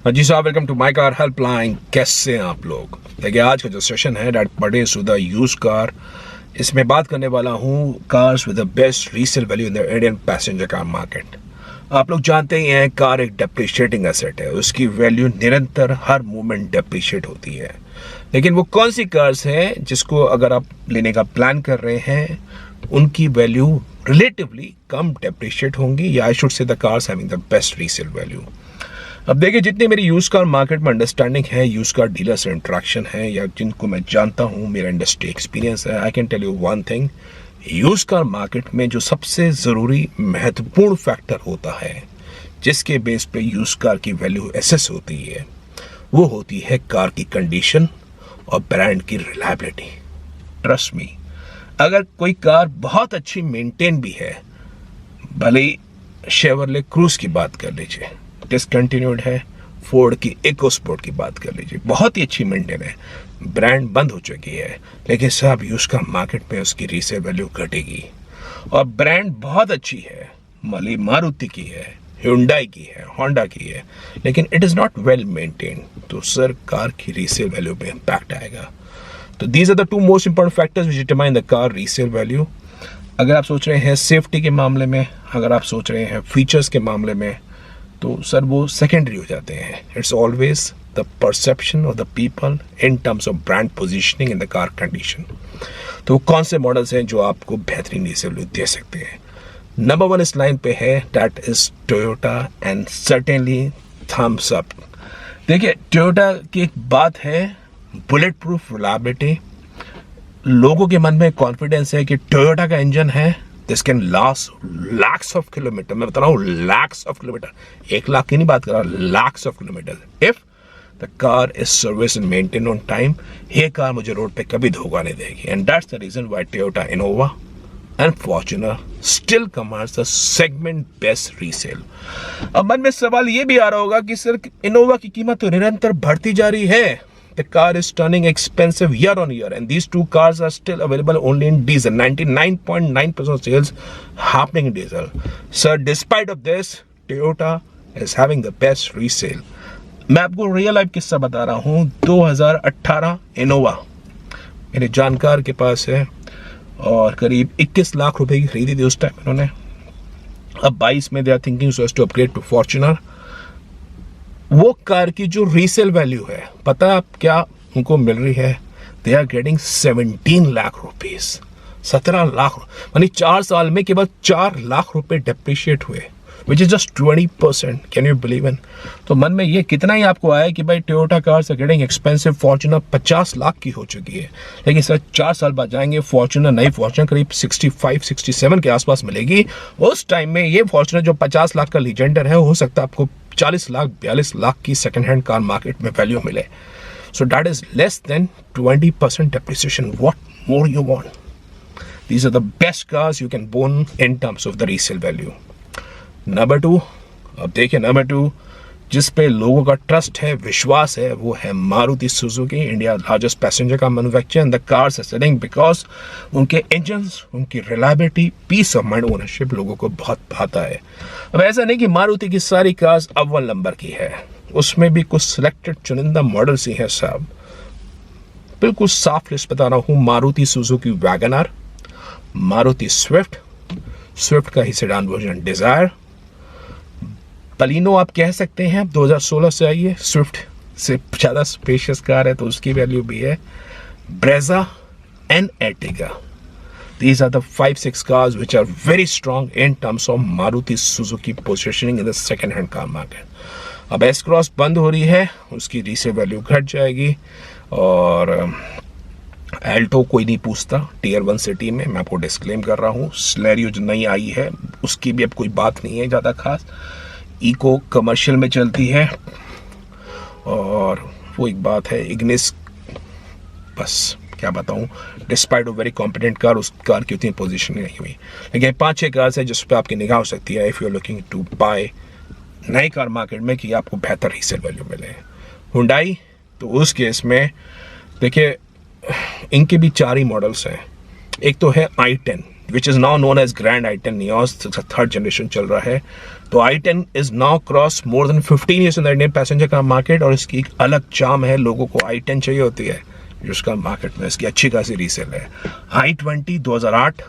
हाँ जी साहब, welcome to my car helpline. कैसे हैं आप लोग? देखिए, आज का जो सेशन है that pertains to the used car, इसमें बात करने वाला हूँ cars with the best resale value in the Indian passenger car market. आप लोग जानते ही हैं, कार एक डेप्रिशिएटिंग एसेट है, उसकी वैल्यू निरंतर हर मोमेंट डेप्रिशिएट होती है। लेकिन वो कौन सी कार्स हैं जिसको अगर आप लेने का प्लान कर रहे हैं, उनकी वैल्यू रिलेटिवली कम डेप्रिशिएट होंगी, या I should say the cars having the best resale value. अब देखिए, जितनी मेरी यूज कार मार्केट में अंडरस्टैंडिंग है, यूज कार डीलर से इंटरेक्शन है, या जिनको मैं जानता हूँ, मेरा इंडस्ट्री एक्सपीरियंस है, I can tell you one thing. Use car market में जो सबसे ज़रूरी महत्वपूर्ण फैक्टर होता है, जिसके बेस पे यूज कार की वैल्यू एसेस होती है, वो होती है कार की कंडीशन और ब्रांड की रिलायबिलिटी। ट्रस्ट मी, अगर कोई कार बहुत अच्छी मेंटेन भी है, भले ही शेवरले क्रूज की बात कर लीजिए, डिसकंटिन्यूड है, फोर्ड की इकोस्पोर्ट की बात कर लीजिए, बहुत ही अच्छी मेंटेन है, ब्रांड बंद हो चुकी है, लेकिन साहब यूज का मार्केट में उसकी रीसेल वैल्यू घटेगी। और ब्रांड बहुत अच्छी है, मारुति की है, हुंडई की है, होंडा की है, लेकिन it is not well maintain, तो सर कार की रीसेल वैल्यू पे इम्पैक्ट आएगा। तो these are the two most important factors which determine the car resale value. अगर आप सोच रहे हैं सेफ्टी के मामले में, अगर आप सोच रहे हैं फीचर्स के मामले में, तो सर वो सेकेंडरी हो जाते हैं। It's always the perception of the people in terms of brand positioning in the car condition. तो कौन से मॉडल्स हैं जो आपको बेहतरीन रीसेल वैल्यू दे सकते हैं? नंबर 1 इस लाइन पे है, that is Toyota and certainly thumbs up. देखिए, टोयोटा की एक बात है, बुलेट प्रूफ रिलायबिलिटी। लोगों के मन में कॉन्फिडेंस है कि टोयोटा का इंजन है, this can last lakhs of kilometre. मैं बता रहा हूँ लैक्स ऑफ किलोमीटर, 1 लाख की नहीं बात कर रहा, lakhs of kilometre. If the car is service and maintain on time, ये कार मुझे रोड पे कभी धोखा नहीं देगी। And that's the reason why Toyota Innova and Fortuner still commands the segment best resale. अब मन में सवाल ये भी आ रहा होगा कि सर इनोवा की कीमत तो निरंतर बढ़ती जा रही है, the car is turning expensive year on year, and these two cars are still available only in diesel. 99.9% of sales happening in diesel. Sir, despite of this, Toyota is having the best resale. मैं आपको real life किस्सा बता रहा हूँ। 2018 Innova मेरे जानकार के पास है, और करीब 21 लाख रुपए की खरीदी थी उस टाइम इन्होंने। अब 22 में they are thinking so as to upgrade to Fortuner. वो कार की जो रीसेल वैल्यू है, पता है आप क्या उनको मिल रही है? They are getting 17 lakh rupees, 17 lakh, यानी 4 साल में केवल 4 लाख रुपए डेप्रिशिएट हुए, which is just 20%। Can you believe in? तो मन में ये कितना ही आपको आया कि भाई Toyota cars are getting expensive, Fortuner 50 lakh की हो चुकी है, लेकिन सर 4 साल बाद जाएंगे, फॉर्च्यूनर, नई फॉर्च्यूनर करीब 65-67 के आसपास मिलेगी। उस टाइम में ये फॉर्च्यूनर जो 50 लाख का लीजेंडर है, हो सकता है आपको 40 लाख 42 लाख की सेकेंड हैंड कार मार्केट में वैल्यू मिले। So that is less than 20% depreciation. What more you want? These are the best cars you can own in terms of the resale value. Number 2, अब देखिए नंबर 2 जिस पे लोगों का trust है, विश्वास है, वो है Maruti Suzuki, India largest passenger car manufacturer. And the cars are selling because उनके इंजन्स, उनकी reliability, peace of mind, ownership लोगों को बहुत भाता है। अब ऐसा नहीं कि मारुति की सारी कार्स अव्वल नंबर की है, उसमें भी कुछ सिलेक्टेड चुनिंदा मॉडल्स ही हैं साहब। बिल्कुल साफ लिस्ट बता रहा हूँ। Maruti Suzuki WagonR, Maruti Swift का ही सेडान वर्जन डिजायर, बलिनो आप कह सकते हैं, 2016 से आई है, स्विफ्ट से ज़्यादा स्पेशियस कार है तो उसकी वैल्यू भी है, Brezza and Ertiga. These are the 5-6 cars which are very strong in terms of Maruti Suzuki positioning in the second hand car market. अब एस क्रॉस बंद हो रही है, उसकी रीसेल वैल्यू घट जाएगी। और एल्टो कोई नहीं पूछता टीयर 1 सिटी में, मैं आपको डिस्क्लेम कर रहा हूँ। स्लेरियो जो नई आई है, उसकी भी अब कोई बात नहीं है ज़्यादा खास। इको कमर्शियल में चलती है, और वो एक बात है, इग्निस, बस क्या बताऊं, despite of very competent car, उस कार की उतनी पोजीशन नहीं हुई। लेकिन 5-6 कार्स है जिस पर आपकी निगाह हो सकती है if you are looking to buy नई कार मार्केट में, कि आपको बेहतर रीसेल वैल्यू मिले। हुंडई, तो उस केस में देखिए इनके भी 4 ही मॉडल्स हैं। एक तो है i10 which is now known as grand i10 Nios, third generation चल रहा है। तो i10 is now cross more than 15 years in the Indian passenger car market, और इसकी एक अलग चार्म है, लोगों को i10 चाहिए होती है उसका मार्केट में, इसकी अच्छी खासी रीसेल है। i20 2008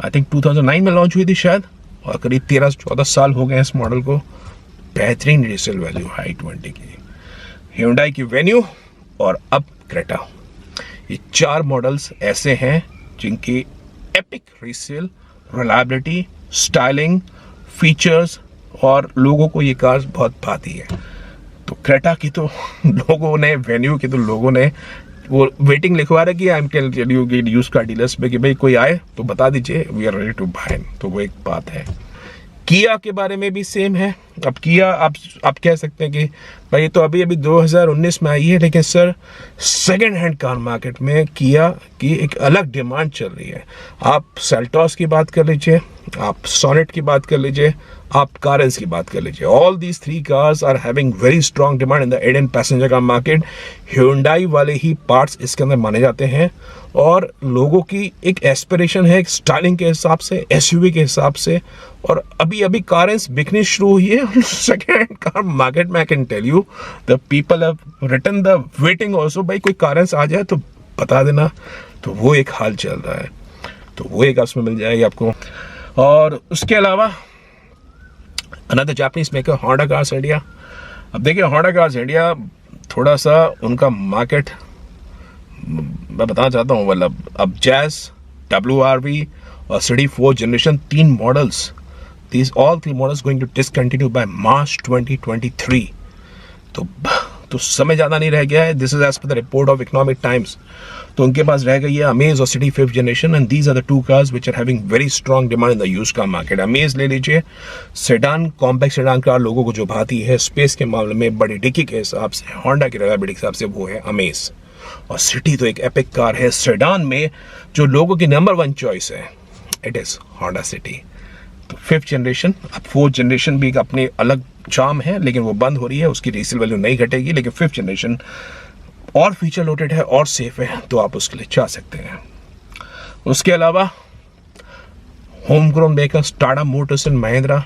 आई थिंक 2009 में लॉन्च हुई थी शायद, और करीब 13-14 साल हो गए इस मॉडल को। बेहतरीन रीसेल वैल्यू i20 की। Hyundai की वेन्यू और अब क्रेटा, ये 4 मॉडल्स ऐसे हैं जिनकी epic resale, reliability, styling, features और लोगों को ये कार्स बहुत भाती है। तो क्रेटा की तो लोगों ने, वेन्यू की तो लोगों ने वो वेटिंग लिखवा रखी है। आई एम टेल यू कि यूज कार डीलर्स में कि भाई कोई आए तो बता दीजिए, we are ready to buy. तो वो एक बात है। किया के बारे में भी सेम है। अब किया आप कह सकते हैं कि भाई तो अभी 2019 में आई है, लेकिन sir second hand car market में किया की एक अलग डिमांड चल रही है। आप सेल्टॉस की बात कर लीजिए, आप सोनेट की बात कर लीजिए, आप कारेंस की बात कर लीजिए, all these 3 cars are having very strong demand in the Indian passenger car market. Hyundai वाले ही पार्ट्स इसके अंदर माने जाते हैं, और लोगों की एक एस्पिरेशन है स्टाइलिंग के हिसाब से, SUV के हिसाब से, और अभी कारेंस बिकनी शुरू हुई है सेकेंड हैंड कार मार्केट में। I can tell you the people have written the waiting also, भाई कोई कारेंस आ जाए तो बता देना। तो वो एक हाल चल रहा है, तो वो एक उसमें मिल जाएगी आपको। और उसके अलावा another Japanese maker Honda cars India. अब देखिए होंडा कार्स इंडिया थोड़ा सा उनका मार्केट मैं बताना चाहता हूँ, मतलब अब जैज, WRV और city 4 generation 3 models, these all 3 models going to discontinue by March 2023। तो समय ज़्यादा नहीं रह गया है। This is as per the report of Economic Times. तो उनके पास रह गई है अमेज और City 5th generation, and these are the 2 cars which are having very strong demand in the used car market. Amaze ले लीजिए, सेडान, कॉम्पैक्ट सेडान कार लोगों को जो भाती है स्पेस के मामले में, बड़ी डिक्की के हिसाब से, होंडा की रिलायबिलिटी के हिसाब से, वो है अमेज। और सिटी तो एक एपिक कार है सेडान में, जो लोगों की नंबर 1 चॉइस है, इट इज़ होंडा सिटी। तो 5th जनरेशन, अब 4th जनरेशन भी एक अपनी अलग चार्म है, लेकिन वो बंद हो रही है, उसकी रीसेल वैल्यू नहीं घटेगी। लेकिन 5th जनरेशन और फीचर लोडेड है और सेफ है, तो आप उसके लिए जा सकते हैं। उसके अलावा home grown makers Tata Motors and Mahindra.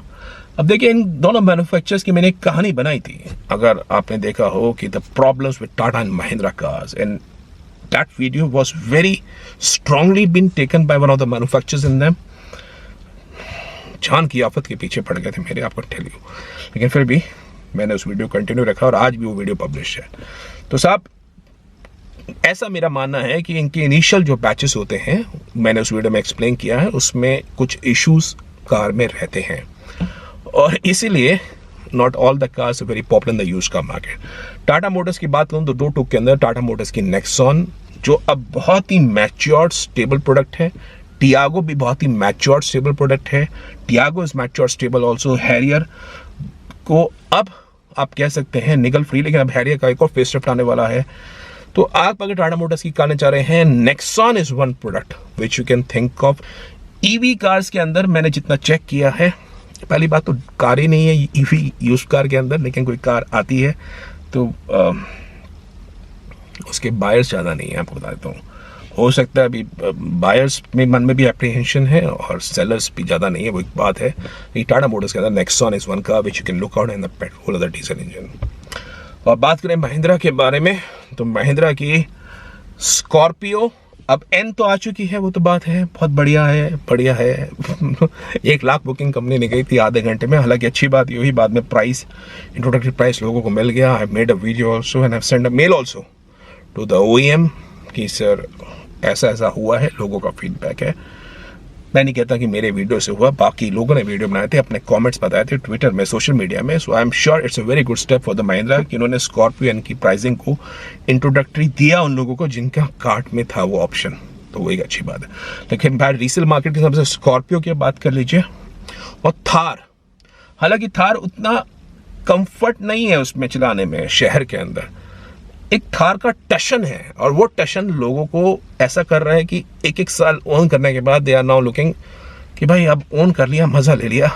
अब देखिए इन दोनों मैन्युफैक्चरर्स की मैंने एक कहानी बनाई थी, अगर आपने देखा हो, कि the problems with Tata and Mahindra cars, and that video was very strongly been taken by one of the manufacturers in them. जान की आफत के पीछे पड़ गए थे मेरे, आपको टेल यू, लेकिन फिर भी मैंने उस वीडियो कंटिन्यू रखा और आज भी वो वीडियो पब्लिश है। तो साहब ऐसा मेरा मानना है कि इनके इनिशियल जो बैचेस होते हैं, मैंने उस वीडियो में एक्सप्लेन किया है, उसमें कुछ इश्यूज कार में रहते हैं, और इसीलिए not all the cars are very popular in the used car market. Tata Motors की बात करूं तो 2 टूक के अंदर टाटा मोटर्स की नेक्सॉन, जो अब बहुत ही मैच्योर्ड स्टेबल प्रोडक्ट है। टियागो भी बहुत ही मैच्योर्ड स्टेबल प्रोडक्ट है। Tiago is matured stable also. Harrier को अब आप कह सकते हैं निगल फ्री, लेकिन अब हैरियर का एक और फेसलिफ्ट आने वाला है। तो आप अगर टाटा मोटर्स की कार चाह रहे हैं, Nexon is one product which you can think of. EV cars के अंदर मैंने जितना चेक किया है, पहली बात तो कार ही नहीं है ईवी यूज कार के अंदर, लेकिन कोई कार आती है तो उसके बायर्स ज़्यादा नहीं है। आपको बता देता हूँ, हो सकता है अभी बायर्स में मन में भी एप्रीहेंशन है और सेलर्स भी ज़्यादा नहीं है, वो एक बात है। टाटा मोटर्स के अंदर Nexon is one car which you can look out in the petrol और द डीजल इंजन। और बात करें महिंद्रा के बारे में, तो महिंद्रा की स्कॉर्पियो अब N तो आ चुकी है, वो तो बात है, बहुत बढ़िया है, बढ़िया है। 1 लाख बुकिंग कंपनी ने गई थी आधे घंटे में। हालांकि अच्छी बात ये हुई, बाद में प्राइस, इंट्रोडक्टरी प्राइस लोगों को मिल गया। I made a video also and I send a mail also to the OEM कि सर ऐसा ऐसा हुआ है, लोगों का फीडबैक है। मैं नहीं कहता कि मेरे वीडियो से हुआ, बाकी लोगों ने वीडियो बनाए थे, अपने कमेंट्स बताए थे ट्विटर में, सोशल मीडिया में। So I am sure it's a very good step for the Mahindra कि उन्होंने स्कॉर्पियो की प्राइसिंग को इंट्रोडक्टरी दिया उन लोगों को जिनका कार्ट में था वो ऑप्शन, तो वो एक अच्छी बात है। लेकिन भाई रीसेल मार्केट के हिसाब से स्कॉर्पियो की बात कर लीजिए, और थार, हालांकि थार उतना कंफर्ट नहीं है उसमें चलाने में शहर के अंदर। एक थार का टशन है, और वो टशन लोगों को ऐसा कर रहा है कि 1-1 साल ओन करने के बाद दे आर नाउ लुकिंग कि भाई अब ओन कर लिया, मजा ले लिया,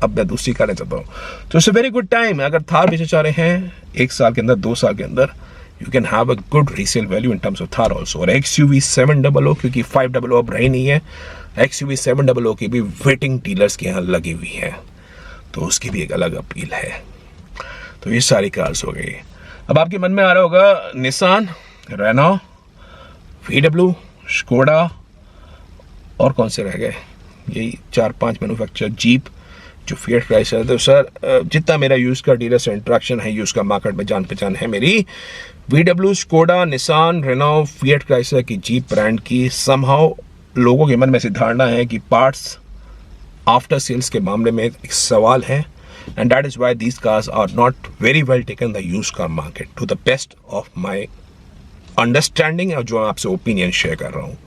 अब मैं दूसरी कार चाहता हूँ। तो it's a very good time, अगर थार बेचना चाह रहे हैं 1 साल के अंदर, 2 साल के अंदर, you can have a good resale value in terms of Thar also. और XUV 700, क्योंकि 500 अब रही नहीं है, XUV 700 की भी वेटिंग डीलर्स के यहाँ लगी हुई है, तो उसकी भी एक अलग अपील है। तो ये सारी कार्स हो गई। अब आपके मन में आ रहा होगा निसान, रेनो, VW, स्कोडा और कौन से रह गए, यही 4-5 मैन्युफैक्चर, जीप जो फिएट क्राइसलर है। तो सर जितना मेरा यूज़ का डीलर से इंट्रैक्शन है, यूज़ का मार्केट में जान पहचान है मेरी, VW, Skoda, Nissan, Renault, Fiat Chrysler की जीप ब्रांड की समहाउ लोगों के मन में ऐसी धारणा है कि पार्ट्स आफ्टर सेल्स के मामले में एक सवाल है, and that is why these cars are not very well taken the use car market to the best of my understanding, और जो आपसे ओपिनियन शेयर कर रहा हूँ।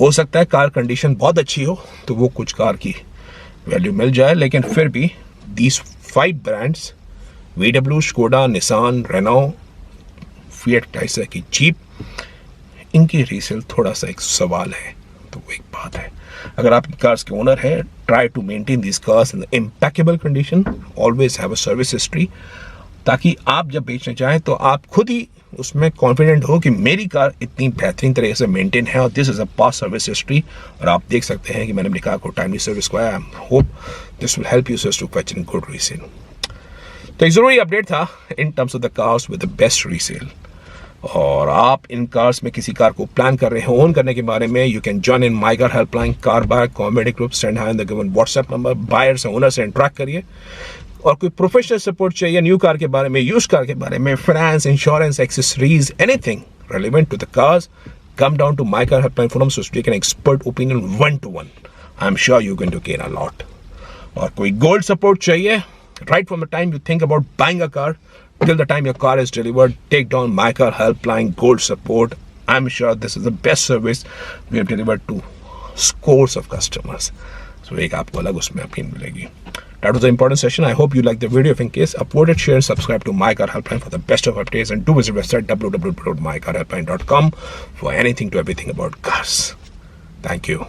हो सकता है कार कंडीशन बहुत अच्छी हो तो वो कुछ कार की वैल्यू मिल जाए, लेकिन फिर भी these 5 brands VW, Skoda, Nissan, Renault, Fiat Chrysler की जीप, इनकी रीसेल थोड़ा सा एक सवाल है। तो वो एक बात है, अगर आप कार्स के ओनर हैं, try to maintain this cars in impeccable condition, always have a service history, ताकि आप जब बेचने जाएं तो आप खुद ही उसमें कॉन्फिडेंट हो कि मेरी कार इतनी बेहतरीन तरीके से मेंटेन है और this is a past service history. और आप देख सकते हैं कि मैंने अपनी कार को टाइमली सर्विस को, I hope this will help you to fetch in good resale. तो एक ज़रूरी अपडेट था in terms of the cars with the best resale. और आप इन कार्स में किसी कार को प्लान कर रहे हैं ओन करने के बारे में, you can join in my car helpline, car buy comedy group, send hi in the given WhatsApp number, buyer से ओनर से इंटरेक्ट करिए। और कोई प्रोफेशनल सपोर्ट चाहिए न्यू कार के बारे में, यूज कार के बारे में, finance, insurance, accessories, anything relevant to the cars, come down to my car helpline forum so take an expert opinion 1-to-1. I'm sure you're going to gain a lot. और कोई gold support चाहिए, right from the time you think about buying a car till the time your car is delivered, take down my car helpline gold support. I'm sure this is the best service we have delivered to scores of customers. So एक आपको अलग उसमें appeal मिलेगी. That was the important session. I hope you liked the video. If in case, upload it, share, and subscribe to My Car Helpline for the best of updates, and do visit website www.mycarhelpline.com for anything to everything about cars. Thank you.